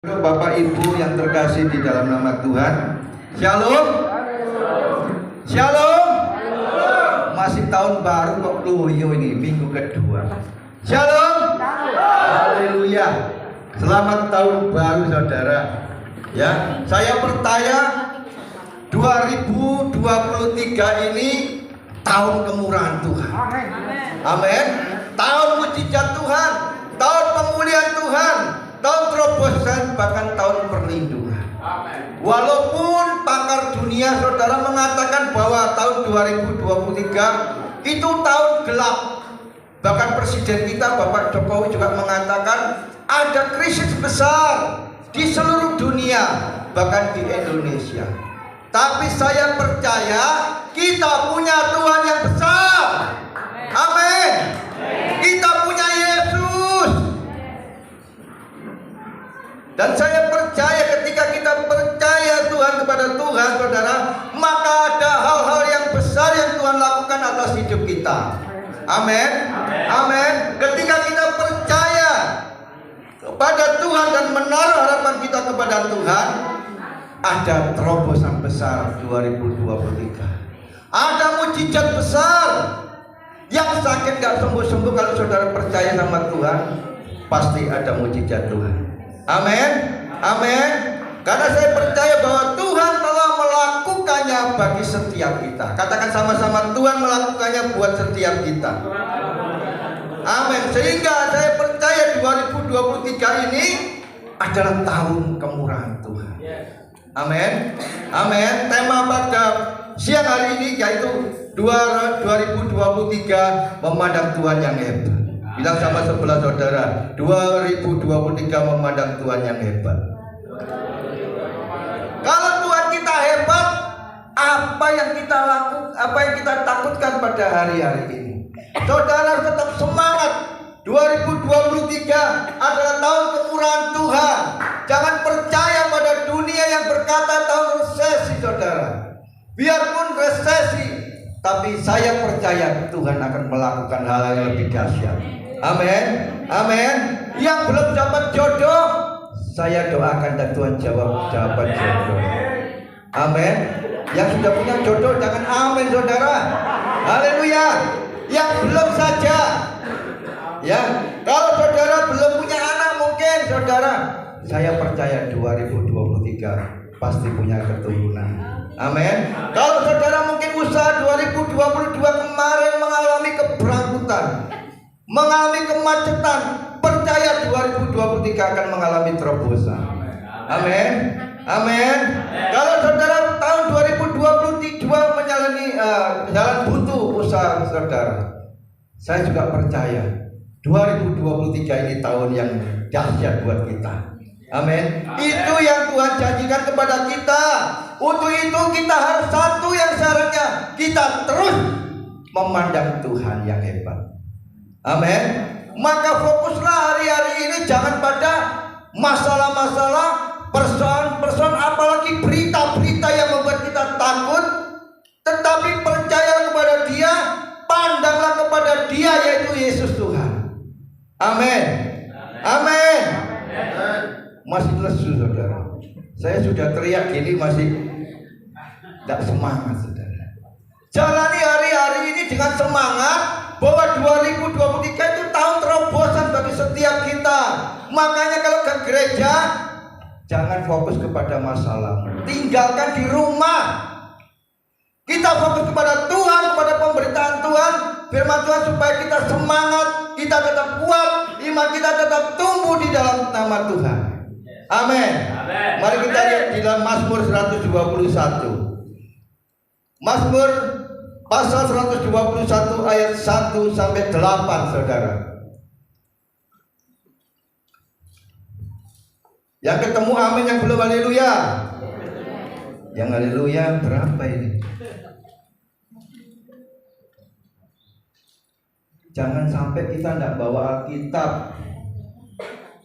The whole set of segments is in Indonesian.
Bapak Ibu yang terkasih di dalam nama Tuhan, Shalom. Shalom. Masih tahun baru kok loyo ini, minggu kedua. Shalom. Haleluya. Selamat tahun baru saudara. Ya, saya percaya 2023 ini tahun kemurahan Tuhan. Amin. Tahun mujizat Tuhan, tahun pemulihan Tuhan, tahun terobosan, bahkan tahun perlindungan. Walaupun pakar dunia saudara mengatakan bahwa tahun 2023 itu tahun gelap. Bahkan presiden kita Bapak Jokowi juga mengatakan ada krisis besar di seluruh dunia, bahkan di Indonesia. Tapi saya percaya kita punya Tuhan yang besar. Amin. Kita punya Yesus. Dan saya percaya ketika kita percaya Tuhan kepada Tuhan, saudara, maka ada hal-hal yang besar yang Tuhan lakukan atas hidup kita. Amin. Amin. Ketika kita percaya kepada Tuhan dan menaruh harapan kita kepada Tuhan, ada terobosan besar 2023. Ada mujizat besar. Yang sakit gak sembuh-sembuh, kalau saudara percaya sama Tuhan, pasti ada mujizat Tuhan. Amin. Amin. Karena saya percaya bahwa Tuhan telah melakukannya bagi setiap kita. Katakan sama-sama, Tuhan melakukannya buat setiap kita. Amin. Sehingga saya percaya 2023 ini adalah tahun kemurahan Tuhan. Amin. Amin. Tema pada siang hari ini yaitu 2023 memandang Tuhan yang hebat. Bilang sama sebelah saudara, 2023 memandang Tuhan yang hebat. Kalau Tuhan kita hebat, apa yang kita lakukan, apa yang kita takutkan pada hari-hari ini? Saudara tetap semangat. 2023 adalah tahun kemurahan Tuhan. Jangan percaya pada dunia yang berkata tahun resesi, saudara. Biarpun resesi, tapi saya percaya Tuhan akan melakukan hal yang lebih dahsyat. Amin. Amin. Yang belum dapat jodoh, saya doakan dan Tuhan jawab dapat jodoh. Amin. Yang sudah punya jodoh jangan amin, saudara. Haleluya. Yang belum saja, ya, kalau saudara belum punya anak, mungkin saudara, saya percaya 2023 pasti punya keturunan. Amin. Kalau saudara mungkin usaha 2022 kemarin mengalami keberangkutan, mengalami kemacetan, percaya 2023 akan mengalami terobosan. Amin. Amin. Kalau saudara tahun 2022 menjalani jalan buntu usaha saudara, saya juga percaya 2023 ini tahun yang dahsyat buat kita. Amin. Itu yang Tuhan janjikan kepada kita. Untuk itu kita harus satu yang syaratnya, kita terus memandang Tuhan yang hebat. Amin. Maka fokuslah hari-hari ini jangan pada masalah-masalah, persoalan-persoalan, apalagi berita-berita yang membuat kita takut, tetapi percaya kepada Dia, pandanglah kepada Dia, yaitu Yesus Tuhan. Amin. Amin. Masih lesu, saudara. Saya sudah teriak gini masih tidak semangat, saudara. Jalani hari-hari ini dengan semangat bahwa 2023 itu tahun terobosan bagi setiap kita. Makanya kalau ke gereja, jangan fokus kepada masalah, tinggalkan di rumah. Kita fokus kepada Tuhan, kepada pemberitaan Tuhan, firman Tuhan, supaya kita semangat, kita tetap kuat, iman kita tetap tumbuh di dalam nama Tuhan. Amin. Mari kita lihat di dalam Mazmur 121. Mazmur pasal 121 ayat 1 sampai 8, saudara. Yang ketemu amin, yang belum haleluya. Yang haleluya berapa ini? Jangan sampai kita tidak bawa Alkitab.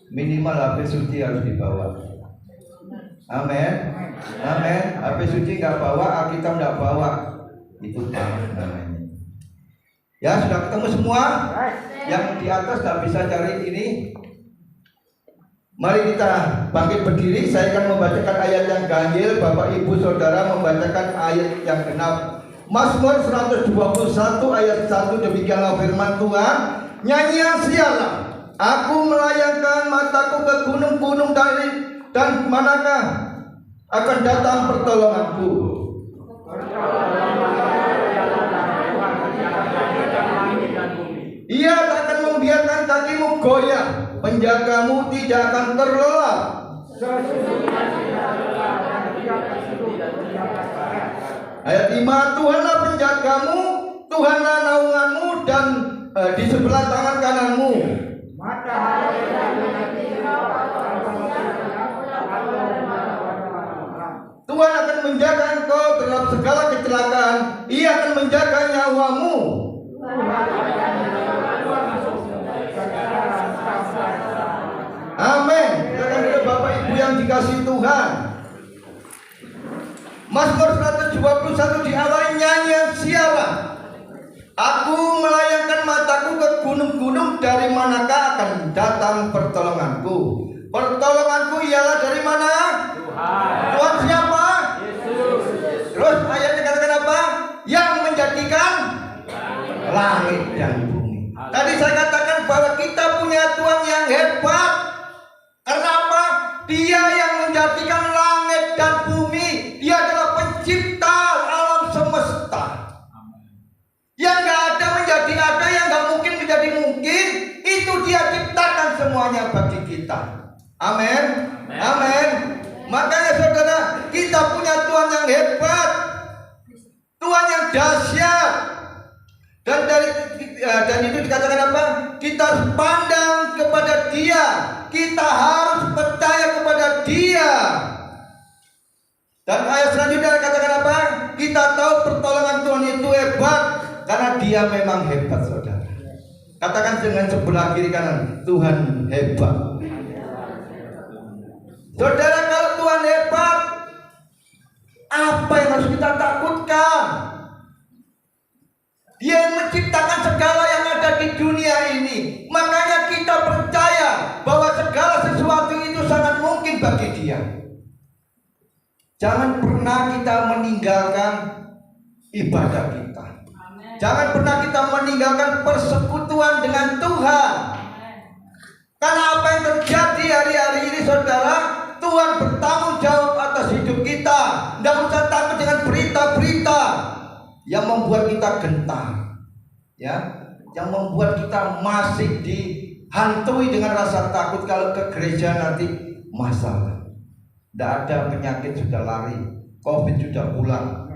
Minimal HP suci harus dibawa. Amin. Amin. HP suci nggak bawa, Alkitab nggak bawa, itu apa namanya? Ya, sudah ketemu semua? Yang di atas nggak bisa cari ini? Mari kita bangkit berdiri. Saya akan membacakan ayat yang ganjil, Bapak Ibu Saudara membacakan ayat yang genap. Mazmur 121 ayat 1, demikianlah firman Tuhan. Nyanyian siarlah, aku melayangkan mataku ke gunung-gunung dan manakah akan datang pertolonganku. Ia tak akan membiarkan kakimu goyah, penjagamu tidak akan terlelap. Ayat 5, Tuhanlah penjagamu, Tuhanlah naunganmu, dan di sebelah tangan kananmu. Tuhan akan menjaga engkau terhadap segala kecelakaan. Ia akan menjaga nyawamu. Amin. Silakan kepada Bapak Ibu yang dikasihi Tuhan. Mazmur 121 diawali nyanyian siarlah. Aku melayangkan mataku ke gunung-gunung, dari manakah akan datang pertolonganku. Pertolonganku ialah dari mana? Tuhan. Tuhan siapa? Yesus. Terus ayatnya katakan apa? Yang menjadikan langit dan bumi. Tadi saya katakan bahwa kita punya Tuhan yang hebat. Kenapa? Dia yang menjadikan langit dan bumi. Dia adalah pencipta alam semesta. Yang gak ada menjadi ada, yang gak mungkin menjadi mungkin. Itu dia ciptakan semuanya bagi kita. Amin. Amin. Makanya saudara, kita punya Tuhan yang hebat, Tuhan yang dahsyat. Dan itu dikatakan apa? Kita harus pandang kepada Dia. Kita harus percaya kepada Dia. Dan ayat selanjutnya katakan apa? Kita tahu pertolongan Tuhan itu hebat, karena Dia memang hebat, saudara. Katakan dengan sebelah kiri kanan, Tuhan hebat. Saudara, kalau Tuhan hebat, apa yang harus kita takutkan? Dia yang menciptakan segala yang ada di dunia ini. Makanya kita percaya bahwa segala sesuatu itu sangat mungkin bagi Dia. Jangan pernah kita meninggalkan ibadah kita. Jangan pernah kita meninggalkan persekutuan dengan Tuhan. Karena apa yang terjadi hari-hari ini, saudara, Tuhan bertanggung jawab atas hidup kita. Tidak usah takut dengan berita-berita yang membuat kita gentar, ya, yang membuat kita masih dihantui dengan rasa takut. Kalau ke gereja nanti masalah, tidak ada penyakit sudah lari, COVID sudah pulang.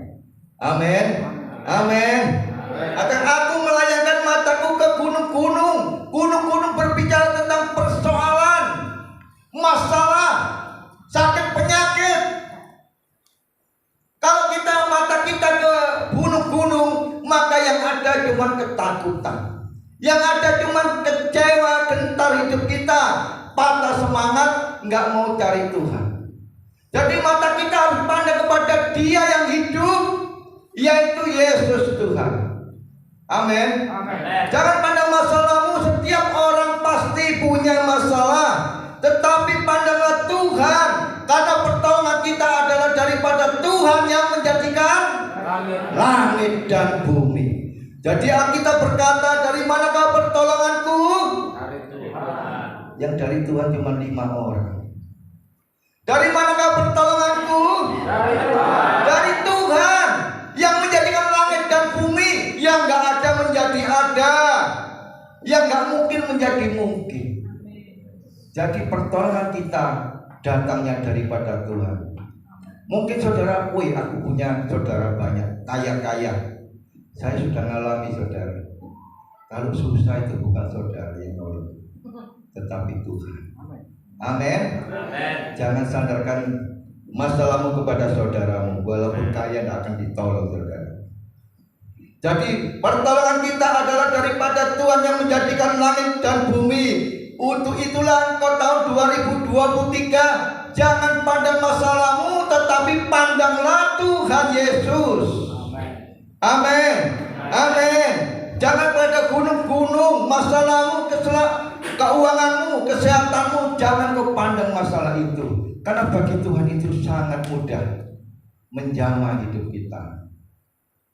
Amin, amin. Akan aku melayangkan mataku ke gunung-gunung. Gunung-gunung berbicara tentang persoalan, masalah, sakit, penyakit. Kalau kita mata kita ke gunung-gunung, maka yang ada cuma ketakutan, yang ada cuma kecewa, gentar hidup kita, patah semangat, nggak mau cari Tuhan. Jadi mata kita harus pandang kepada Dia yang hidup, yaitu Yesus Tuhan. Amin. Jangan pandang masalahmu. Setiap orang pasti punya masalah, tetapi pandanglah Tuhan, karena pertolongan kita adalah daripada Tuhan yang menjadikan langit dan bumi. Jadi Alkitab berkata, dari manakah pertolonganku? Dari Tuhan. Yang dari Tuhan cuma 5 orang. Dari manakah pertolonganku? Dari Tuhan. Dari Tuhan yang menjadikan langit dan bumi. Yang gak ada menjadi ada, yang gak mungkin menjadi mungkin. Jadi pertolongan kita datangnya daripada Tuhan. Mungkin saudara, wih, aku punya saudara banyak, kaya-kaya. Saya sudah ngalami, saudara, kalau susah itu bukan saudara yang nolong, tetapi Tuhan. Amin. Jangan sandarkan masalahmu kepada saudaramu, walaupun kaya tidak akan ditolong, saudara. Jadi pertolongan kita adalah daripada Tuhan yang menjadikan langit dan bumi. Untuk itulah engkau tahun 2023 jangan pandang masalahmu, tetapi pandanglah Tuhan Yesus. Amin. Amin. Jangan pada gunung-gunung masalahmu, keuanganmu, kesehatanmu, jangan kau pandang masalah itu. Karena bagi Tuhan itu sangat mudah menjamah hidup kita.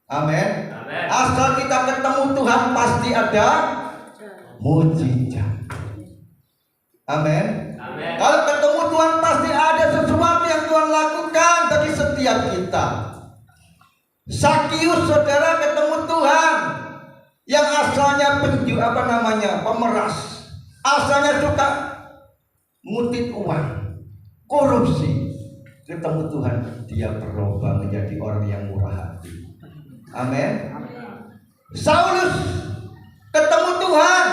Amin. Asal kita ketemu Tuhan pasti ada mujizat. Amin. Kalau ketemu Tuhan pasti ada sesuatu yang Tuhan lakukan bagi setiap kita. Sakius saudara ketemu Tuhan yang asalnya pemeras, asalnya suka ngutip uang, korupsi, ketemu Tuhan dia berubah menjadi orang yang murah hati. Amin. Saulus ketemu Tuhan,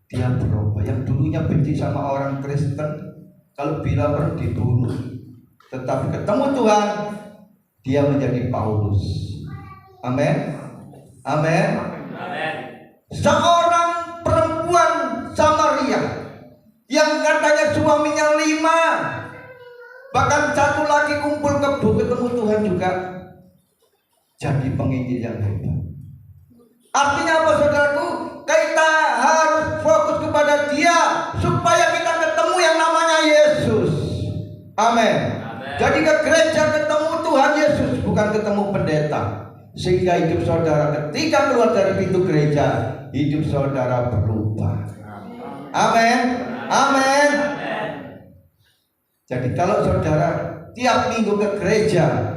dia berubah. Yang dulunya benci sama orang Kristen, kalau bila perlu dibunuh, tetapi ketemu Tuhan dia menjadi Paulus. Amin. Amin. Seorang perempuan Samaria yang katanya suaminya 5, bahkan satu lagi kumpul kebo, ketemu Tuhan juga jadi penginjil yang hebat. Artinya apa saudaraku? Kita harus fokus kepada Dia supaya kita ketemu yang namanya Yesus. Amin. Jadi ke gereja ketemu Tuhan Yesus, bukan ketemu pendeta. Sehingga hidup saudara ketika keluar dari pintu gereja, hidup saudara berubah. Amin. Amin. Jadi kalau saudara tiap minggu ke gereja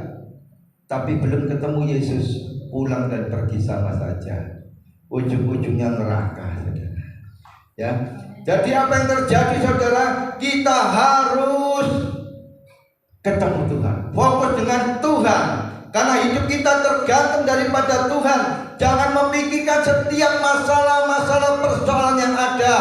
tapi belum ketemu Yesus, pulang dan pergi sama saja. Ujung-ujungnya neraka, saudara. Ya. Jadi apa yang terjadi saudara? Kita harus ketemu Tuhan, fokus dengan Tuhan. Karena hidup kita tergantung daripada Tuhan. Jangan memikirkan setiap masalah-masalah persoalan yang ada.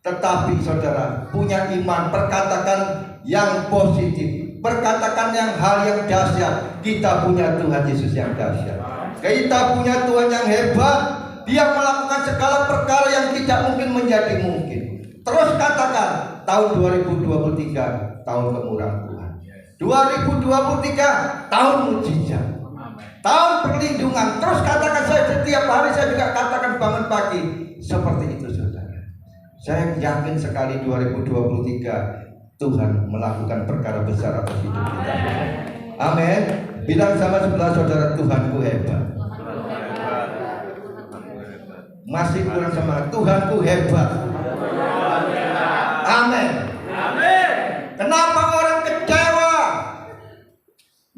Tetapi saudara punya iman, perkatakan yang positif, perkatakan yang hal yang dahsyat. Kita punya Tuhan Yesus yang dahsyat. Kita punya Tuhan yang hebat. Dia melakukan segala perkara yang tidak mungkin menjadi mungkin. Terus katakan, tahun 2023 tahun kemurahan Tuhan. 2023 tahun mujizat, tahun perlindungan. Terus katakan, saya setiap hari saya juga katakan bangun pagi seperti itu saudara. Saya yakin sekali 2023 Tuhan melakukan perkara besar atas hidup kita. Amin. Bilang sama sebelah saudara, Tuhanku hebat. Masih kurang semangat, Tuhanku hebat. Amin. Kenapa orang kecewa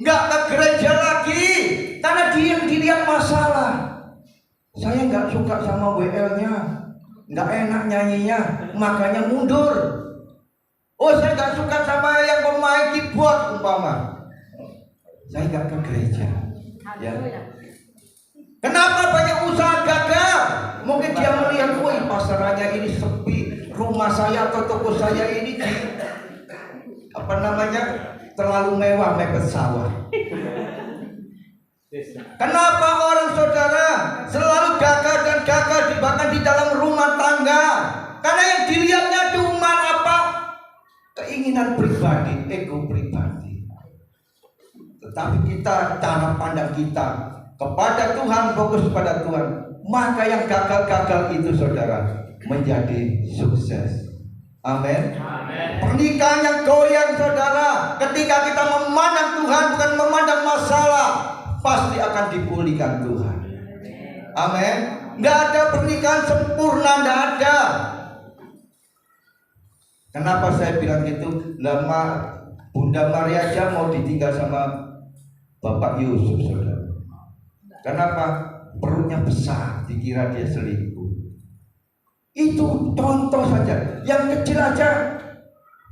nggak ke gereja lagi? Karena dia dilihat masalah. Saya nggak suka sama WL-nya, nggak enak nyanyinya, makanya mundur. Oh, saya nggak suka sama yang pemain keyboard umpama, saya nggak ke gereja. Ya. Kenapa banyak usaha gagal? Mungkin dia melihat, wih pasarannya ini sepi, rumah saya atau toko saya ini terlalu mewah, mepet sawah. Kenapa orang saudara selalu gagal dan gagal bahkan di dalam rumah tangga? Karena yang dilihatnya cuma apa? Keinginan pribadi, ego pribadi. Tetapi kita, cara pandang kita kepada Tuhan, fokus pada Tuhan, maka yang gagal-gagal itu saudara menjadi sukses. Amin. Pernikahan yang goyang saudara, ketika kita memandang Tuhan bukan memandang masalah, pasti akan dipulihkan Tuhan. Amin. Nggak ada pernikahan sempurna, nggak ada. Kenapa saya bilang gitu? Lama Bunda Maria aja mau ditinggal sama Bapak Yusuf saudara. Kenapa? Perutnya besar, dikira dia selingkuh. Itu contoh saja. Yang kecil aja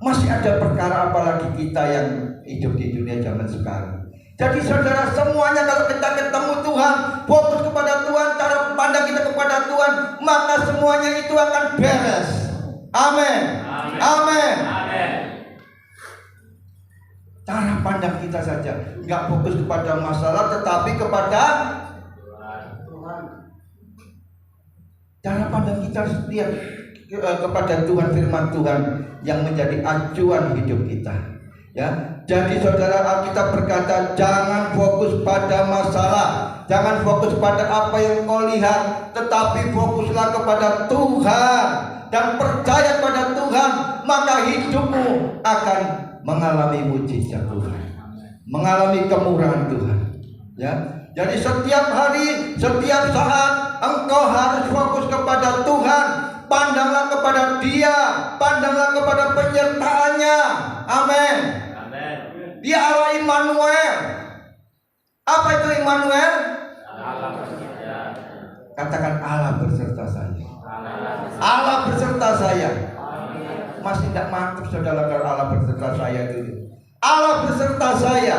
masih ada perkara, apalagi kita yang hidup di dunia zaman sekarang. Jadi saudara semuanya, kalau kita ketemu Tuhan, fokus kepada Tuhan, cara pandang kita kepada Tuhan, maka semuanya itu akan beres. Amin. Amin. Cara pandang kita saja, nggak fokus kepada masalah, tetapi kepada Tuhan. Cara pandang kita setiap kepada Tuhan, firman Tuhan yang menjadi acuan hidup kita. Ya, jadi saudara, Alkitab berkata jangan fokus pada masalah, Jangan fokus pada apa yang kau lihat, tetapi fokuslah kepada Tuhan dan percaya pada Tuhan, maka hidupmu akan mengalami mujizat Tuhan, mengalami kemurahan Tuhan. Ya, jadi setiap hari, setiap saat engkau harus fokus kepada Tuhan. Pandanglah kepada Dia, pandanglah kepada penyertaannya. Amin. Dia Allah Immanuel. Apa itu Immanuel? Katakan Allah beserta saya. Allah beserta saya. Masih tidak mantap saudara kalau Allah beserta saya itu. Allah beserta saya.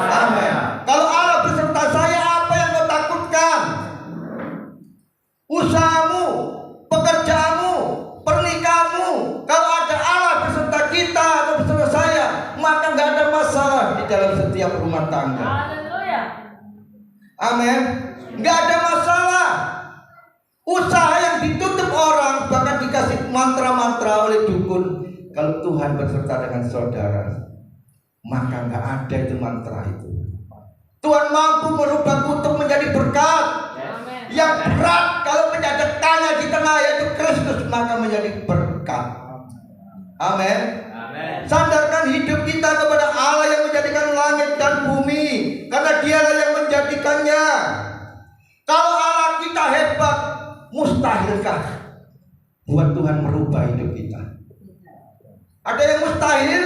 Amin. Kalau Allah beserta saya, apa yang kau takutkan? Usahamu, pekerjaanmu, pernikahanmu. Kalau ada Allah beserta kita atau beserta saya, maka nggak ada masalah di dalam setiap rumah tangga. Amin. Nggak ada masalah. Usaha yang ditutup orang, bahkan dikasih mantra-mantra oleh dukun, kalau Tuhan beserta dengan saudara, maka nggak ada itu mantra itu. Tuhan mampu merubah kutub menjadi berkat. Yang berat kalau menjadikannya di tengah yaitu Kristus, maka menjadi berkat. Amin. Sandarkan hidup kita kepada Allah yang menjadikan langit dan bumi, karena Dialah yang menjadikannya. Kalau Allah kita hebat, mustahilkah buat Tuhan merubah hidup kita? Ada yang mustahil?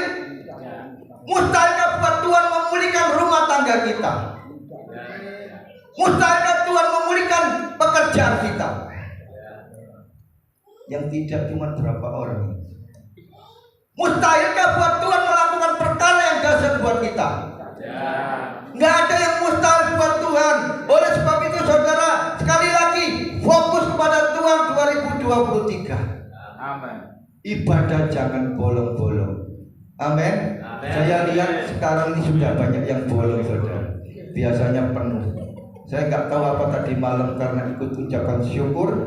Mustahilkah buat Tuhan memulihkan rumah tangga kita? Mustahilkah Tuhan memulihkan pekerjaan kita? Yang tidak cuma berapa orang. Mustahilkah buat Tuhan melakukan perkara yang dahsyat buat kita? Nggak ada yang mustahil buat Tuhan. Oleh sebab itu saudara, sekali lagi fokus kepada Tuhan 2023. Amin. Ibadah jangan bolong-bolong. Amin. Saya lihat sekarang ini sudah banyak yang bolong saudara. Biasanya penuh. Saya nggak tahu apa tadi malam karena ikut ucapan syukur,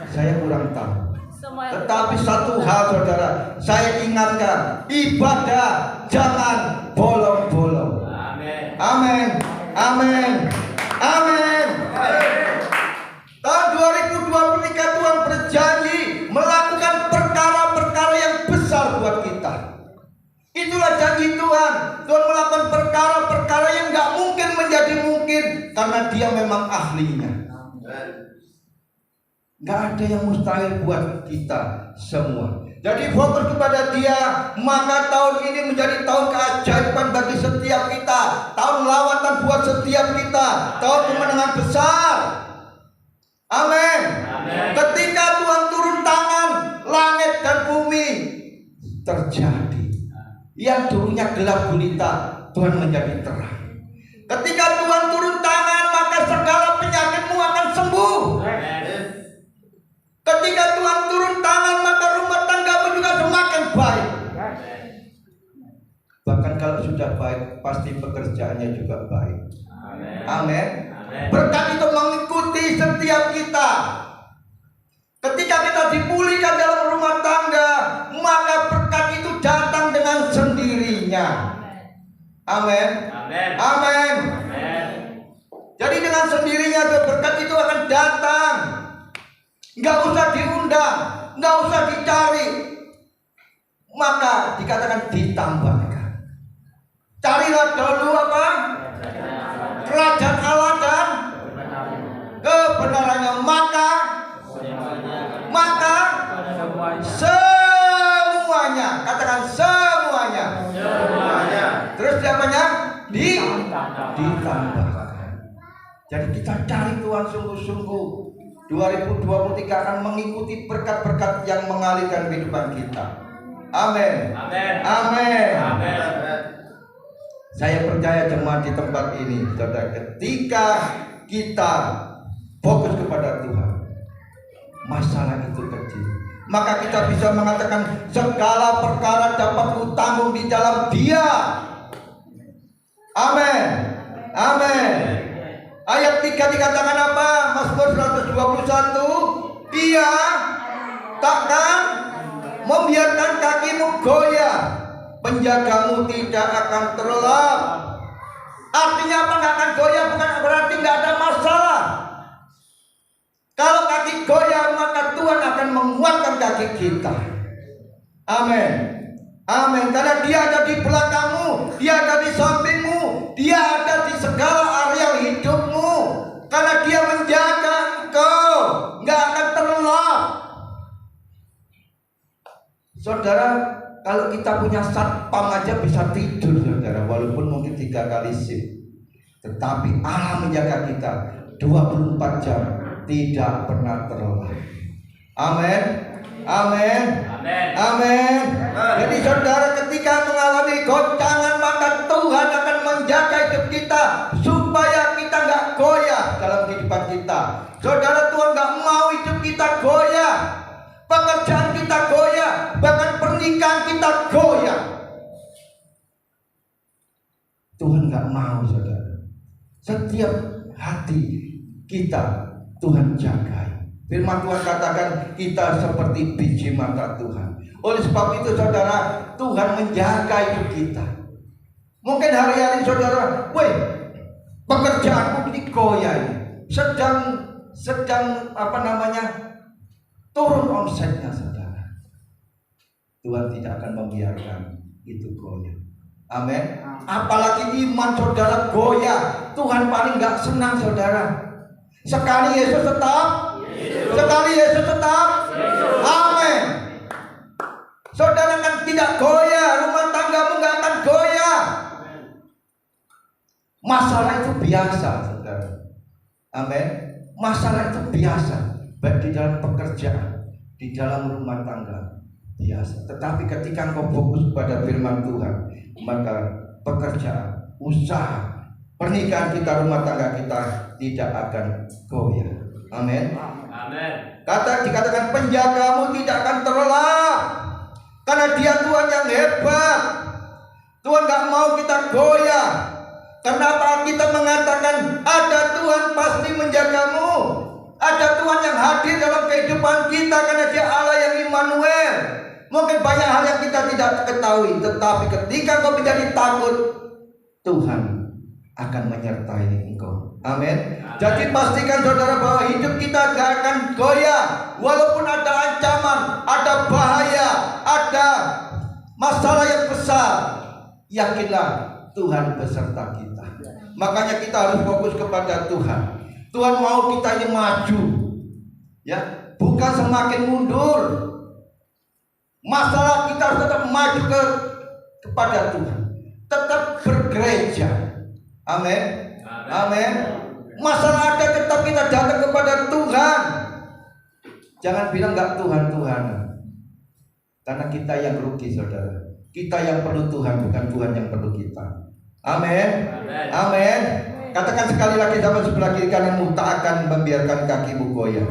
saya kurang tahu. Tetapi satu hal saudara, saya ingatkan, ibadah jangan bolong-bolong. Amin. Amin. Amin. Tahun 2023 Tuhan berjanji melakukan perkara-perkara yang besar buat kita. Itulah janji Tuhan. Tuhan melakukan perkara-perkara yang gak mungkin menjadi mungkin, karena Dia memang ahlinya. Gak ada yang mustahil buat kita semua. Jadi fokus kepada Dia, maka tahun ini menjadi tahun keajaiban bagi setiap kita, tahun lawatan buat setiap kita, tahun kemenangan besar. Amin. Ketika Tuhan turun tangan, langit dan bumi terjadi. Yang dulunya gelap gulita, Tuhan menjadi terang. Ketika Tuhan turun tangan, maka segala penyakitmu akan sembuh. Ketika Tuhan turun tangan, maka rumah tanggamu juga semakin baik. Bahkan kalau sudah baik, pasti pekerjaannya juga baik. Amin. Berkat itu mengikuti setiap kita. Ketika kita dipulihkan dalam rumah tangga, maka berkat itu datang dengan sendirinya. Amin. Amin. Jadi dengan sendirinya berkat itu akan datang. Nggak usah diundang, nggak usah dicari. Maka dikatakan ditambahkan. Carilah dulu apa? Kerajaan Allah dan kebenarannya, maka semuanya, katakan semuanya. Terus siapanya? Ditambahkan. Jadi kita cari Tuhan sungguh-sungguh. 2023 akan mengikuti berkat-berkat yang mengalirkan kehidupan kita. Amin. Amin. Saya percaya jemaat di tempat ini, saudara, ketika kita fokus kepada Tuhan, masalah itu kecil, maka kita bisa mengatakan segala perkara dapat kutanggung di dalam Dia. Amin. Amin. Ayat 3 dikatakan apa? Mazmur 121, Ia takkan membiarkan kakimu goyah, penjagamu tidak akan terlelap. Artinya apa? Nggak akan goyah bukan berarti nggak ada masalah. Kalau kaki goyah, maka Tuhan akan menguatkan kaki kita. Amin. Amin. Karena Dia ada di belakangmu, Dia ada di sampingmu, Dia ada di segala area hidupmu. Karena Dia menjaga engkau, nggak akan terlelap. Saudara, kalau kita punya satpam aja bisa tidur, saudara, walaupun mungkin 3 kali shift. Tetapi Allah menjaga kita 24 jam, tidak pernah terlelap. Amin. Amin. Amin. Jadi saudara, ketika mengalami goncangan, maka Tuhan akan menjaga hidup kita supaya kita nggak goyah dalam kehidupan kita. Saudara, Tuhan nggak mau hidup kita goyah, pekerjaan kita goyah, bahkan pernikahan kita goyah. Tuhan nggak mau, saudara. Setiap hati kita Tuhan jaga. Firman Tuhan katakan kita seperti biji mata Tuhan. Oleh sebab itu saudara, Tuhan menjaga hidup kita. Mungkin hari-hari saudara, pekerjaanku ini goyah, sedang turun omsetnya, saudara. Tuhan tidak akan membiarkan itu goyah. Amin. Apalagi iman saudara goyah, Tuhan paling nggak senang, saudara. Sekali Yesus tetap, sekali Yesus tetap. Amin. Saudara kan tidak goyah, rumah tanggamu nggak akan goyah. Masalah itu biasa, saudara. Amin. Masalah itu biasa, baik di dalam pekerjaan, di dalam rumah tangga, biasa. Tetapi ketika engkau fokus pada firman Tuhan, maka pekerjaan, usaha, pernikahan kita, rumah tangga kita tidak akan goyah. Amin. Amin. Dikatakan penjagamu tidak akan terlelap, karena Dia Tuhan yang hebat. Tuhan gak mau kita goyah. Kenapa kita mengatakan ada Tuhan pasti menjagamu? Ada Tuhan yang hadir dalam kehidupan kita karena Dia Allah yang Immanuel. Mungkin banyak hal yang kita tidak ketahui, tetapi ketika kau menjadi takut, Tuhan akan menyertai engkau. Amin. Jadi pastikan saudara bahwa hidup kita gak akan goyah, walaupun ada ancaman, ada bahaya, ada masalah yang besar. Yakinlah Tuhan beserta kita. Makanya kita harus fokus kepada Tuhan. Tuhan mau kita ini maju, ya, bukan semakin mundur. Masalah kita harus tetap maju kepada Tuhan, tetap bergereja. Amin. Amin. Masalah ada, tetap kita datang kepada Tuhan. Jangan bilang nggak Tuhan. Karena kita yang rugi, saudara. Kita yang perlu Tuhan, bukan Tuhan yang perlu kita. Amin. Amin. Katakan sekali lagi sama sebelah kiri kananmu, tak akan membiarkan kakimu goyah.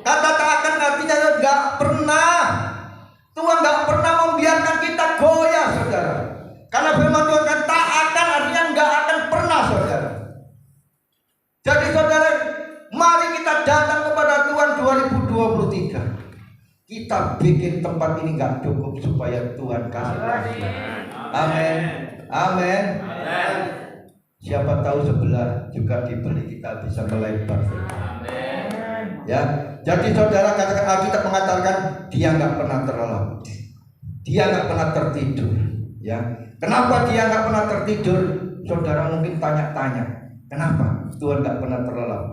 Kata tak akan artinya nggak pernah. Tuhan nggak pernah membiarkan kita goyah, saudara. Karena firman Tuhan kan tak akan artinya nggak akan pernah, saudara. Jadi saudara, mari kita datang kepada Tuhan 2023. Kita bikin tempat ini nggak cukup supaya Tuhan kasih. Amin. Amin. Siapa tahu sebelah juga diberi, kita bisa melebar. Ya, jadi saudara, katakan Alkitab mengatakan Dia nggak pernah terlelap, Dia nggak pernah tertidur. Ya, kenapa Dia nggak pernah tertidur? Saudara mungkin tanya-tanya, kenapa Tuhan nggak pernah terlelap?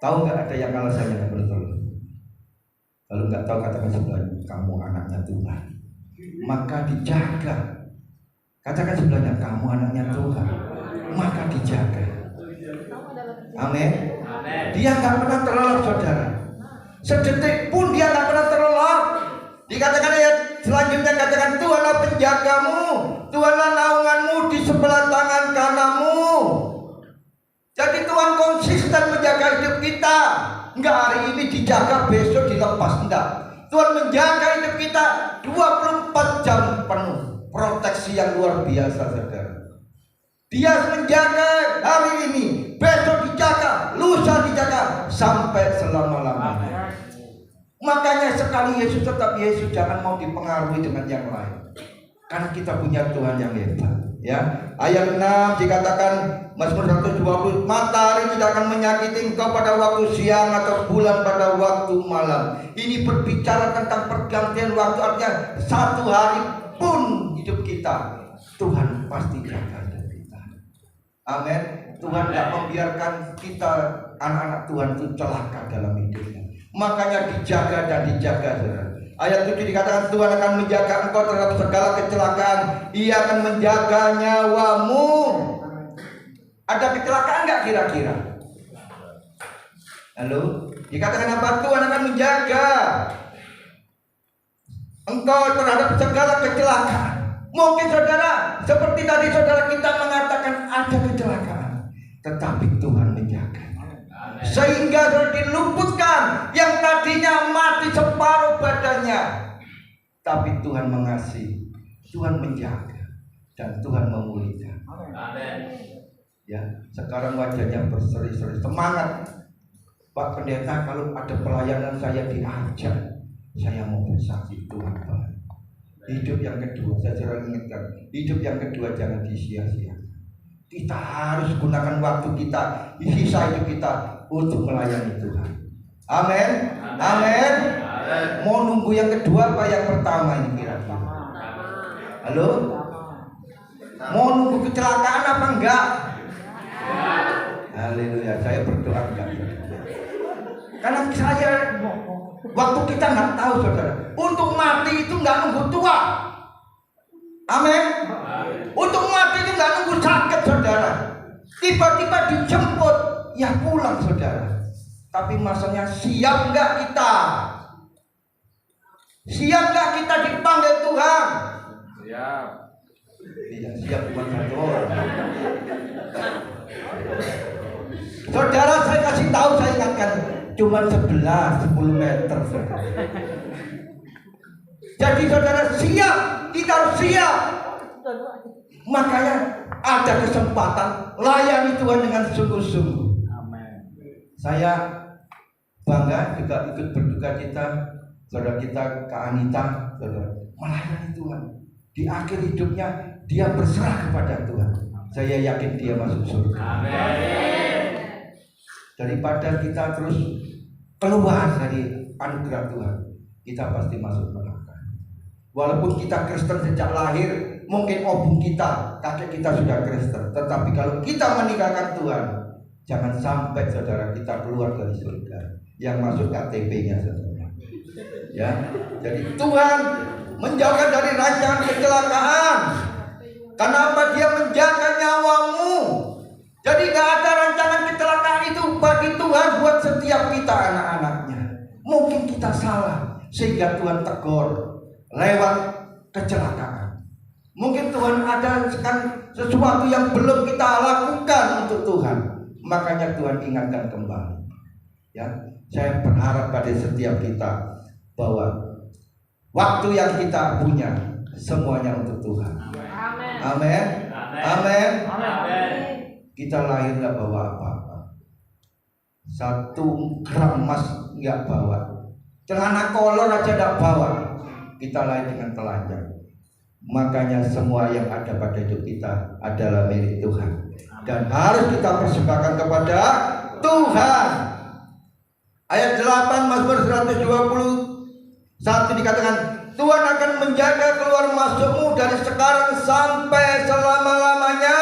Tahu nggak ada yang alasannya nggak pernah terlelap? Kalau nggak tahu, katakan sebelahnya, kamu anaknya Tuhan, maka dijaga. Katakan sebelahnya, kamu anaknya Tuhan, maka dijaga. Amin. Dia nggak pernah terlelap, saudara. Sedetik pun Dia nggak pernah terlelap. Dikatakan ayat selanjutnya, katakan Tuhanlah penjagamu, Tuhanlah naunganmu di sebelah tangan kananmu. Jadi Tuhan konsisten menjaga hidup kita. Enggak hari ini dijaga, besok dilepas, enggak. Tuhan menjaga hidup kita 24 jam penuh. Proteksi yang luar biasa, saudara. Dia menjaga hari ini, besok dijaga, lusa dijaga, sampai selama-lamanya. Makanya sekali Yesus tetap Yesus, jangan mau dipengaruhi dengan yang lain. Karena kita punya Tuhan yang hebat. Ya, ayat 6 dikatakan Mazmur 120, matahari tidak akan menyakiti engkau pada waktu siang atau bulan pada waktu malam. Ini berbicara tentang pergantian waktu, artinya satu hari pun hidup kita Tuhan pasti jaga kita. Amin. Tuhan tidak membiarkan kita anak-anak Tuhan itu celaka dalam hidupnya. Makanya dijaga dan dijaga, saudara. Ayat 7 dikatakan Tuhan akan menjaga engkau terhadap segala kecelakaan. Ia akan menjaga nyawamu. Ada kecelakaan enggak kira-kira? Halo? Dikatakan apa? Tuhan akan menjaga engkau terhadap segala kecelakaan. Mungkin saudara, seperti tadi saudara kita mengatakan ada kecelakaan, tetapi Tuhan menjaga. Sehingga sudah diluputkan yang tadinya mati separuh badannya, tapi Tuhan mengasihi, Tuhan menjaga, dan Tuhan memulihkan. Ya, sekarang wajahnya berseri-seri, semangat. Pak Pendeta, kalau ada pelayanan saya diajak, saya mau bersaksi Tuhan Pak. Hidup yang kedua, saya sering ingatkan, hidup yang kedua jangan disia-siakan. Kita harus gunakan waktu kita, sisa hidup kita untuk melayani Tuhan. Amin. Amin. Mau nunggu yang kedua apa yang pertama ini kira-kira? Halo? Mau nunggu kecelakaan apa enggak? Haleluya. Saya berdoa enggak. Karena saya waktu kita nggak tahu, saudara. Untuk mati itu nggak nunggu tua. Amin. Untuk mati itu nggak nunggu sakit, saudara. Tiba-tiba dijemput, ya pulang, saudara. Tapi masanya siap nggak kita? Siap nggak kita dipanggil Tuhan? Siap. Tidak siap cuma satu orang. Saudara, saya kasih tahu, saya ingatkan, cuma 10 meter, saudara. Jadi saudara siap, kita harus siap. Makanya ada kesempatan layani Tuhan dengan sungguh-sungguh. Saya bangga juga ikut berduka cita saudara kita Kak Anita, saudara, melayani Tuhan. Di akhir hidupnya dia berserah kepada Tuhan. Saya yakin dia masuk surga. Amin. Daripada kita terus keluar dari anugerah Tuhan, kita pasti masuk neraka. Walaupun kita Kristen sejak lahir, mungkin obung kita, kakek kita sudah Kristen, tetapi kalau kita meninggalkan Tuhan, jangan sampai saudara kita keluar dari surga. Yang masuk KTP-nya, saudara. Ya, jadi Tuhan menjauhkan dari rancangan kecelakaan. Kenapa dia menjaga nyawamu? Jadi gak ada rancangan kecelakaan itu bagi Tuhan buat setiap kita anak-anaknya. Mungkin kita salah sehingga Tuhan tegur lewat kecelakaan. Mungkin Tuhan ada sesuatu yang belum kita lakukan untuk Tuhan. Makanya Tuhan ingatkan kembali. Ya, saya berharap pada setiap kita bahwa waktu yang kita punya semuanya untuk Tuhan. Amin. Amin. Kita lahir nggak bawa apa-apa, 1 gram emas nggak bawa, celana kolor aja nggak bawa. Kita lahir dengan telanjang. Makanya semua yang ada pada hidup kita adalah milik Tuhan dan harus kita persembahkan kepada Tuhan. Ayat 8 Mazmur 121 dikatakan, Tuhan akan menjaga keluar masukmu dari sekarang sampai selama-lamanya.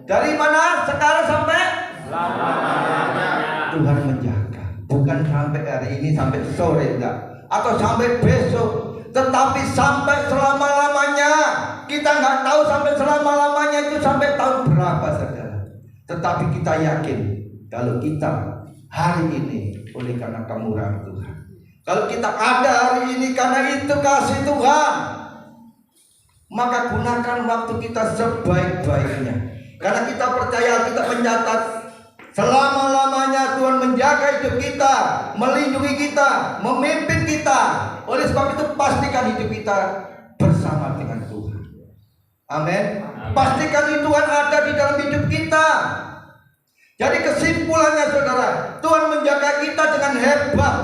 Dari mana? Sekarang sampai selama-lamanya. Tuhan menjaga, bukan sampai hari ini, sampai sore enggak, atau sampai besok, tetapi sampai selama-lamanya. Kita nggak tahu sampai selama-lamanya itu sampai tahun berapa, saudara. Tetapi kita yakin kalau kita hari ini oleh karena kemurahan Tuhan, kalau kita ada hari ini karena itu kasih Tuhan, maka gunakan waktu kita sebaik-baiknya. Karena kita percaya, kita mencatat selama-lamanya Tuhan menjaga hidup kita, melindungi kita, memimpin kita. Oleh sebab itu pastikan hidup kita bersama dengan Tuhan. Amin. Pastikan Tuhan ada di dalam hidup kita. Jadi kesimpulannya, saudara, Tuhan menjaga kita dengan hebat.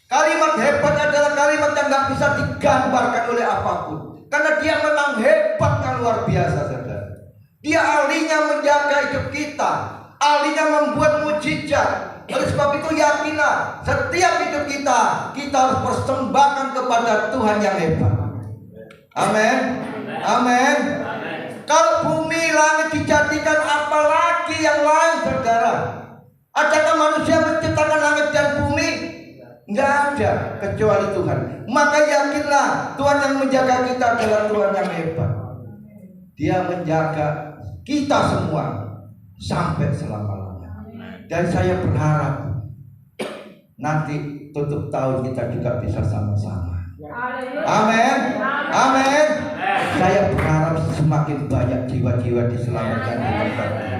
Kalimat hebat adalah kalimat yang gak bisa digambarkan oleh apapun. Karena dia memang hebatnya luar biasa, saudara. Dia ahlinya menjaga hidup kita, ahlinya membuat mujizat. Oleh sebab itu yakinlah, setiap hidup kita harus persembahkan kepada Tuhan yang hebat. Amin. Amin. Kalau bumi langit dijadikan, apalagi yang lain, saudara? Adakah manusia menciptakan langit dan bumi? Enggak ada kecuali Tuhan. Maka yakinlah, Tuhan yang menjaga kita adalah Tuhan yang hebat. Dia menjaga kita semua sampai selama-lamanya. Dan saya berharap nanti tutup tahun kita juga bisa sama-sama. Amin. Amin. Saya berharap semakin banyak jiwa-jiwa diselamatkan di tempat ini.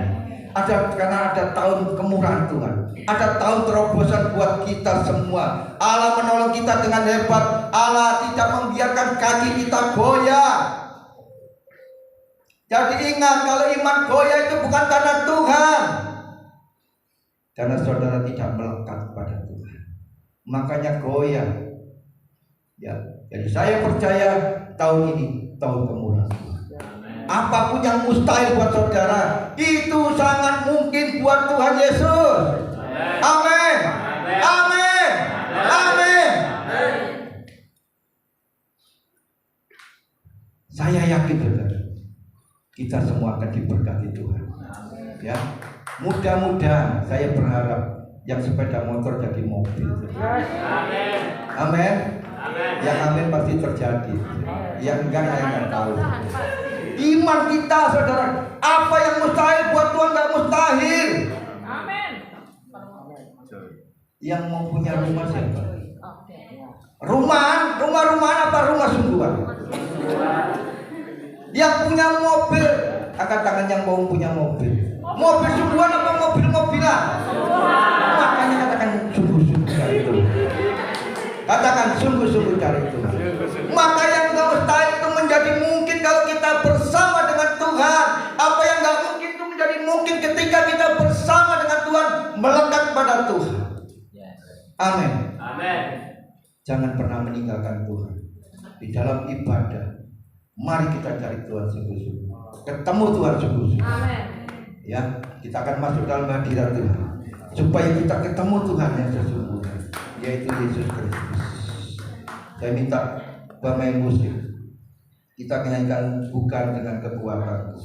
Karena ada tahun kemurahan Tuhan, ada tahun terobosan buat kita semua. Allah menolong kita dengan hebat. Allah tidak membiarkan kaki kita goyah. Jadi ingat, kalau iman goyah itu bukan karena Tuhan, karena saudara tidak melekat pada Tuhan, makanya goyah. Ya, jadi saya percaya tahun ini tahun kemurahan Tuhan. Apapun yang mustahil buat saudara, itu sangat mungkin buat Tuhan Yesus. Amin. Amin. Amin. Saya yakin, saudara, kita semua akan diberkati Tuhan. Ya, mudah-mudahan saya berharap yang sepeda motor jadi mobil. Amin. Amin. Yang amin pasti terjadi. Yang enggak saya enggak tahu. Iman kita, saudara, apa yang mustahil buat Tuhan enggak mustahil. Amin. Yang mau punya rumah siapa? Rumah apa rumah sungguhan? Yang punya mobil, angkat tangan yang mau punya mobil. Mobil sungguhan apa mobil-mobilan? Makanya katakan sungguh-sungguh cari Tuhan. Katakan sungguh-sungguh cari Tuhan. Maka yang enggak mustahil itu menjadi mungkin kalau kita bersama dengan Tuhan. Apa yang enggak mungkin itu menjadi mungkin ketika kita bersama dengan Tuhan, melekat pada Tuhan. Amin. Amin. Jangan pernah meninggalkan Tuhan di dalam ibadah. Mari kita cari Tuhan sungguh-sungguh, ketemu Tuhan sungguh-sungguh. Amin. Ya, kita akan masuk dalam hadirat Tuhan supaya kita ketemu Tuhan yang sesungguhnya, yaitu Yesus Kristus. Saya minta pemain musik kita nyanyikan bukan dengan kekuatanku.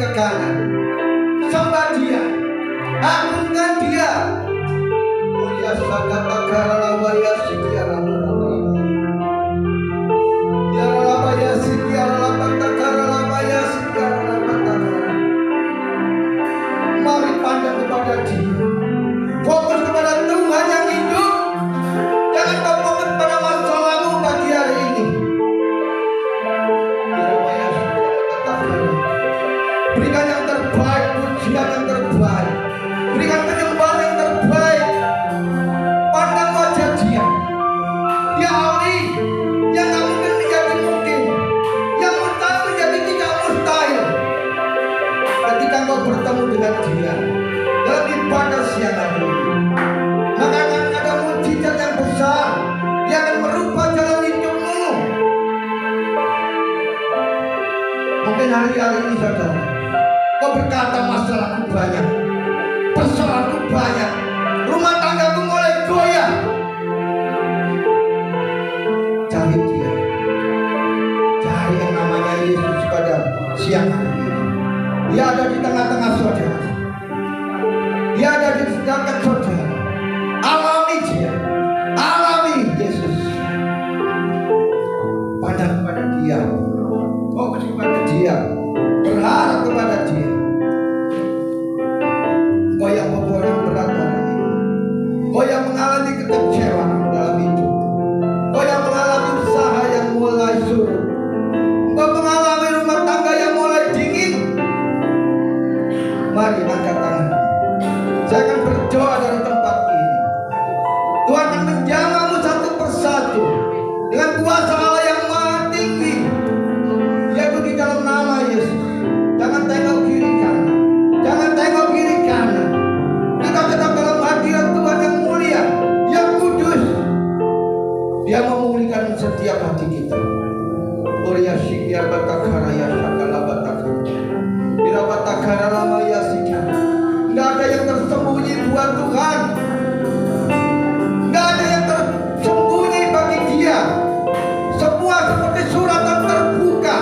ke kanan. Sembah Dia, agungkan Dia. Oh ya sakata karala ya sikiara ya rala ya sikiara kata karala ya sikiara kata. Mari pandang kepada Dia, fokus kepada Tuhan yang hidup. Jangan kau fokus pada masalahmu pagi hari ini. Berikan yang terbaik, pujian yang terbaik, berikan penyembahan yang terbaik. Pandang wajah Dia. Dia ahli yang gak mungkin menjadi mungkin, yang mustahil menjadi tidak mustahil. Ketika kau bertemu dengan Dia dalam ibadah siang hari ini, maka akan ada mujizat yang besar. Dia akan merubah jalan hidupmu. Mungkin hari-hari ini saudara, kau berkata masalahku banyak, persoalanku banyak, rumah tanggaku mulai goyah. Cari Dia, cari yang namanya Yesus pada siang hari ini. Dia ada di tengah-tengah saudara, Dia ada di dekat saudara. Alami Dia, alami Yesus. Pandang kepada Dia, fokus kepada Dia, berharap kepada Dia. Kau yang beban berat hari ini, kau yang mengalami kekecewaan dalam hidup, kau yang mengalami usaha yang mulai surut, kau mengalami rumah tangga yang mulai dingin. Mari angkat tangan. Saya akan berdoa dari tempat ini. Tuhan akan menjamahmu satu persatu dengan kuasa Allah yang maha tinggi, yaitu di dalam nama Yesus. Jangan tengok kiri kanan, jangan tengok kiri kanan. Kita tetap dalam hadirat Tuhan yang mulia, yang kudus. Dia memulihkan setiap hati kita. Oria sikia batakara ya sakala batakara, ira batakara lama ya sikia. Nggak ada yang tersembunyi buat Tuhan. Nggak ada yang tersembunyi bagi Dia. Semua seperti suratan terbuka.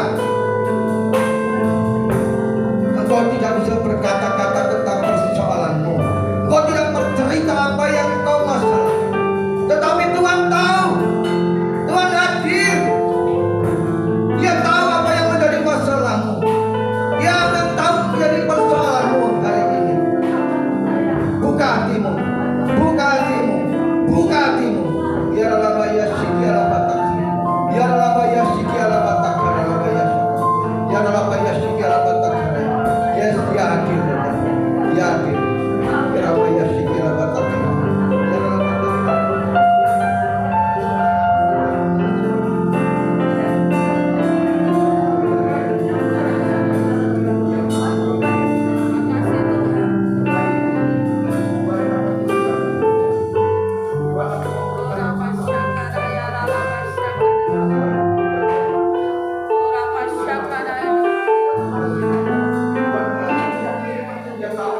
Engkau tidak bisa berkata-kata tentang persoalanmu. Engkau tidak bercerita apa yang engkau masalah. Tetapi Tuhan tahu. Tuhan hadir. Dia tahu apa yang menjadi masalahmu. Dia akan tahu menjadi persoalanmu hari ini. Buka hatimu, buka hatimu, buka hatimu. Biarlah bayar sikialah batak, biarlah bayar sikialah batak, biarlah bayar, biarlah bayar sikialah batak. Yes, Dia hadir, Dia hadir. Biarlah bayar sikialah batak, biarlah batak. Yang tahu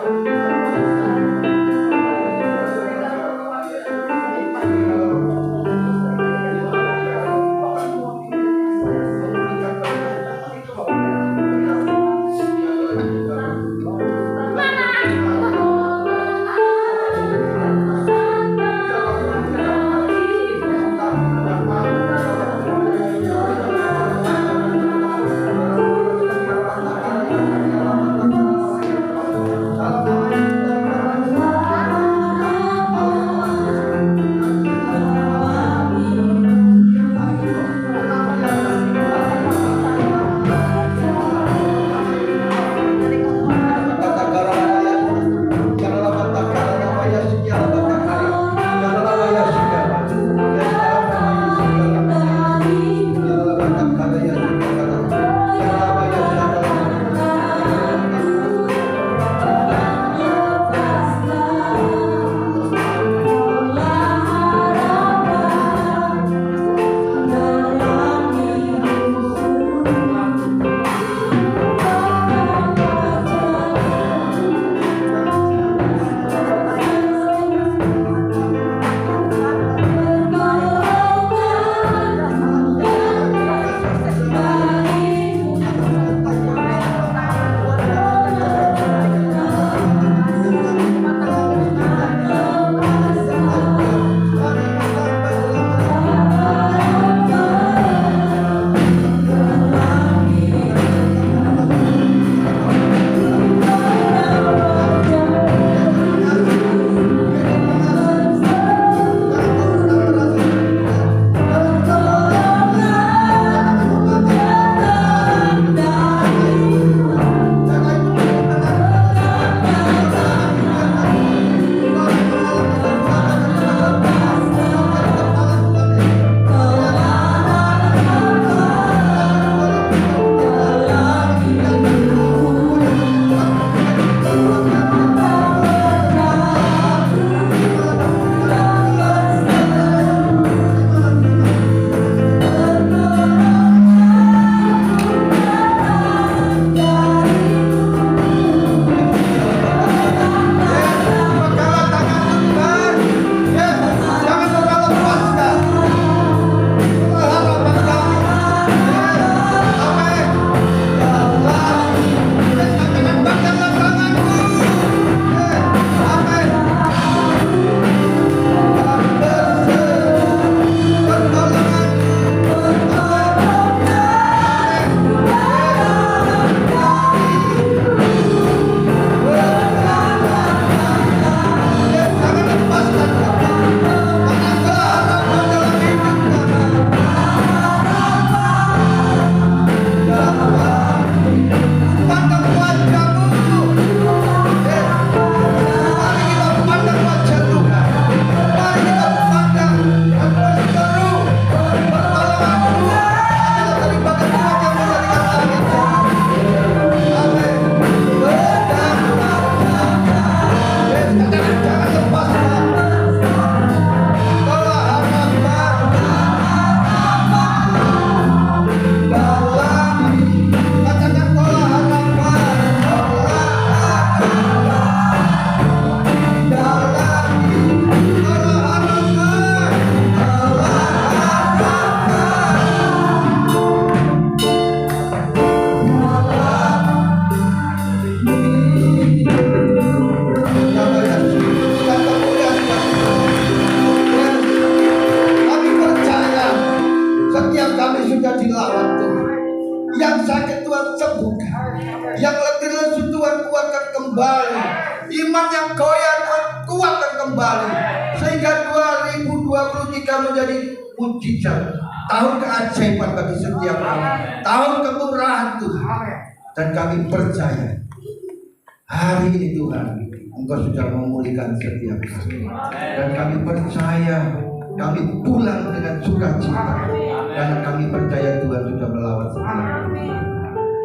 Yang letih lesu Tuhan kuatkan kembali. Iman yang goyah Tuhan kuatkan kembali. Sehingga 2023 menjadi mujizat. Tahun keajaiban bagi setiap orang. Tahun kemurahan Tuhan. Dan kami percaya hari ini Tuhan Engkau sudah memulihkan setiap kami. Dan kami percaya kami pulang dengan sukacita. Karena kami percaya Tuhan sudah melawat setiap kami.